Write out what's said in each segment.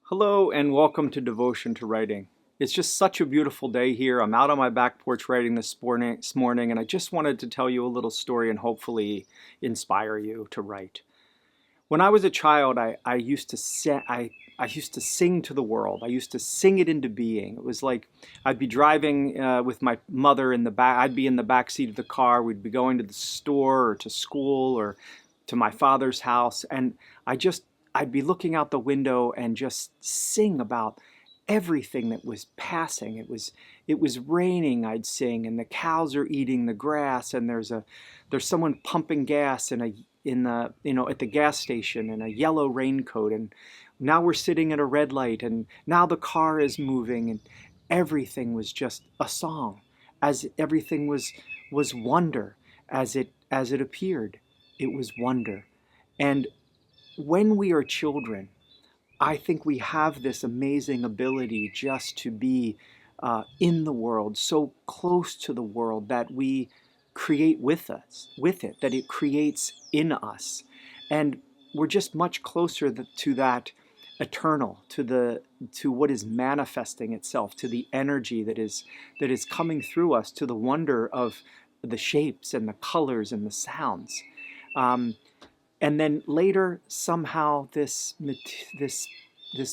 Hello and welcome to Devotion to Writing. It's just such a beautiful day here. I'm out on my back porch writing this morning, and I just wanted to tell you a little story and hopefully inspire you to write. When I was a child, I used to I used to sing to the world. I used to sing it into being. It was like I'd be driving with my mother in the back. I'd be in the back seat of the car. We'd be going to the store or to school or to my father's house, and I just I'd be looking out the window and just sing about everything that was passing. It was raining, I'd sing, and the cows are eating the grass, and there's someone pumping gas at the gas station in a yellow raincoat, and now we're sitting at a red light, and now the car is moving, and everything was just a song, as everything was wonder, as it appeared. It was wonder. And when we are children, I think we have this amazing ability just to be in the world, so close to the world that we create with it, that it creates in us. And we're just much closer to that eternal, to what is manifesting itself, to the energy that is coming through us, to the wonder of the shapes and the colors and the sounds. Um, and then later, somehow, this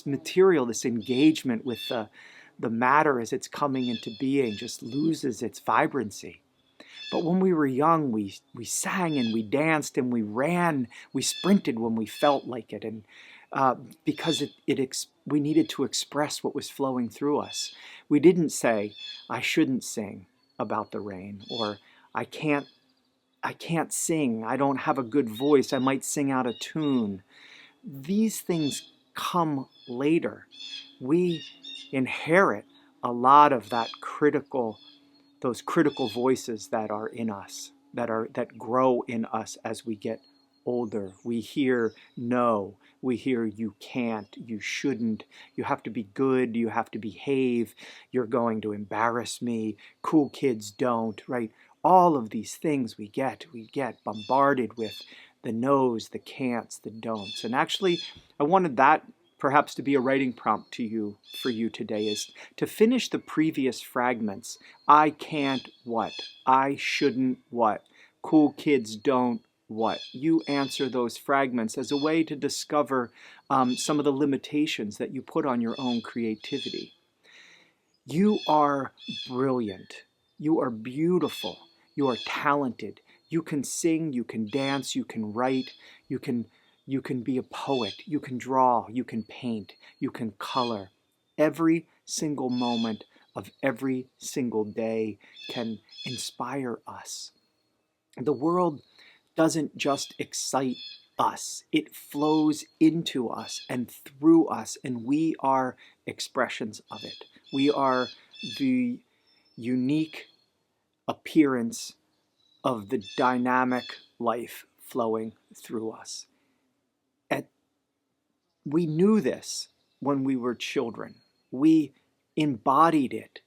material, this engagement with the matter as it's coming into being, just loses its vibrancy. But when we were young, we sang and we danced and we ran, we sprinted when we felt like it, and because we needed to express what was flowing through us. We didn't say, "I shouldn't sing about the rain," or "I can't sing. I don't have a good voice. I might sing out of tune." These things come later. We inherit a lot of those critical voices that are in us, that grow in us as we get older. We hear no, we hear you can't, you shouldn't, you have to be good, you have to behave, you're going to embarrass me, cool kids don't, right? All of these things we get bombarded with the no's, the can'ts, the don'ts. And actually, I wanted that perhaps to be a writing prompt for you today, is to finish the previous fragments. I can't what? I shouldn't what? Cool kids don't what? You answer those fragments as a way to discover some of the limitations that you put on your own creativity. You are brilliant. You are beautiful. You are talented. You can sing, you can dance, you can write, you can be a poet, you can draw, you can paint, you can color. Every single moment of every single day can inspire us. The world doesn't just excite us, it flows into us and through us, and we are expressions of it. We are the unique appearance of the dynamic life flowing through us. And we knew this when we were children. We embodied it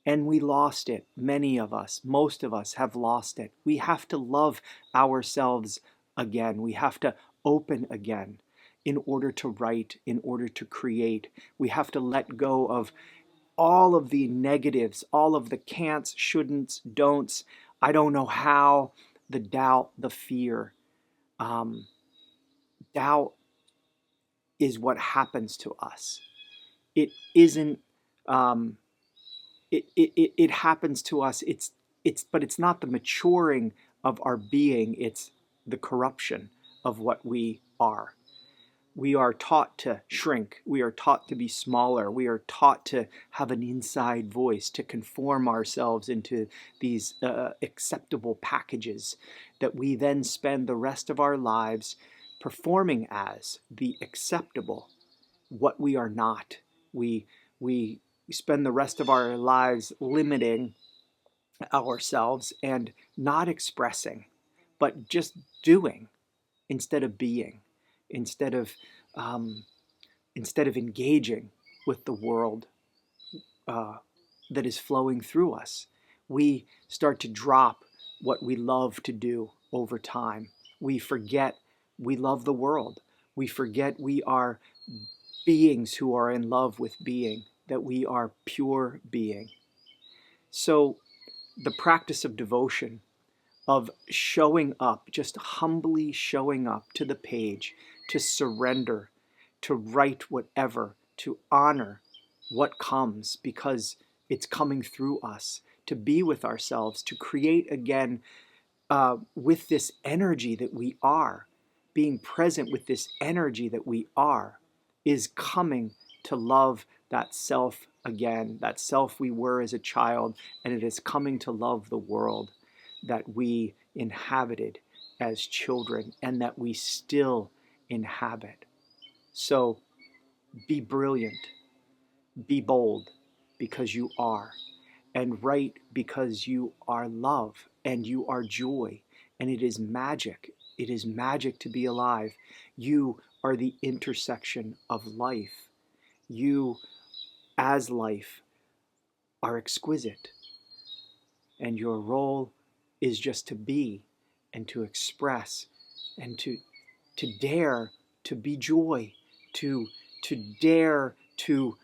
and we lost it. Many of us, most of us have lost it. We have to love ourselves again. We have to open again in order to write, in order to create. We have to let go of all of the negatives, all of the can'ts, shouldn'ts, don'ts, I don't know how, the doubt, the fear. Doubt is what happens to us. It isn't. It happens to us. But it's not the maturing of our being. It's the corruption of what we are. We are taught to shrink. We are taught to be smaller. We are taught to have an inside voice, to conform ourselves into these acceptable packages that we then spend the rest of our lives performing as the acceptable, what we are not. We spend the rest of our lives limiting ourselves and not expressing, but just doing instead of being. Instead of engaging with the world that is flowing through us, we start to drop what we love to do over time. We forget we love the world. We forget we are beings who are in love with being, that we are pure being. So the practice of devotion, of showing up, just humbly showing up to the page, to surrender, to write whatever, to honor what comes because it's coming through us, to be with ourselves, to create again with this energy that we are, being present with this energy that we are, is coming to love that self again, that self we were as a child, and it is coming to love the world that we inhabited as children and that we still inhabit. So be brilliant, be bold, because you are, and write because you are love and you are joy, and it is magic. It is magic to be alive. You are the intersection of life. You, as life, are exquisite, and your role is just to be and to express and to dare to be joy, to dare to,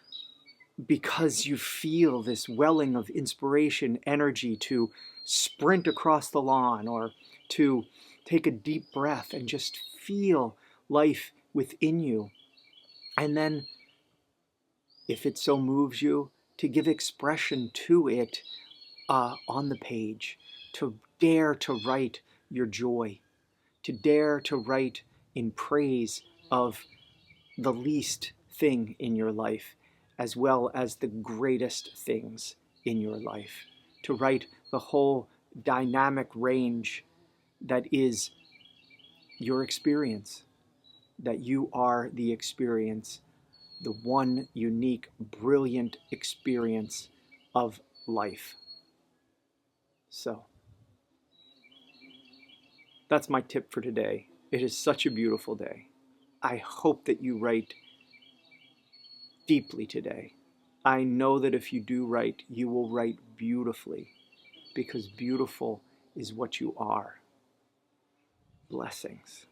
because you feel this welling of inspiration, energy, to sprint across the lawn or to take a deep breath and just feel life within you. And then, if it so moves you, to give expression to it on the page, to dare to write your joy, to dare to write in praise of the least thing in your life, as well as the greatest things in your life, to write the whole dynamic range that is your experience, that you are the experience, the one unique, brilliant experience of life. So, that's my tip for today. It is such a beautiful day. I hope that you write deeply today. I know that if you do write, you will write beautifully, because beautiful is what you are. Blessings.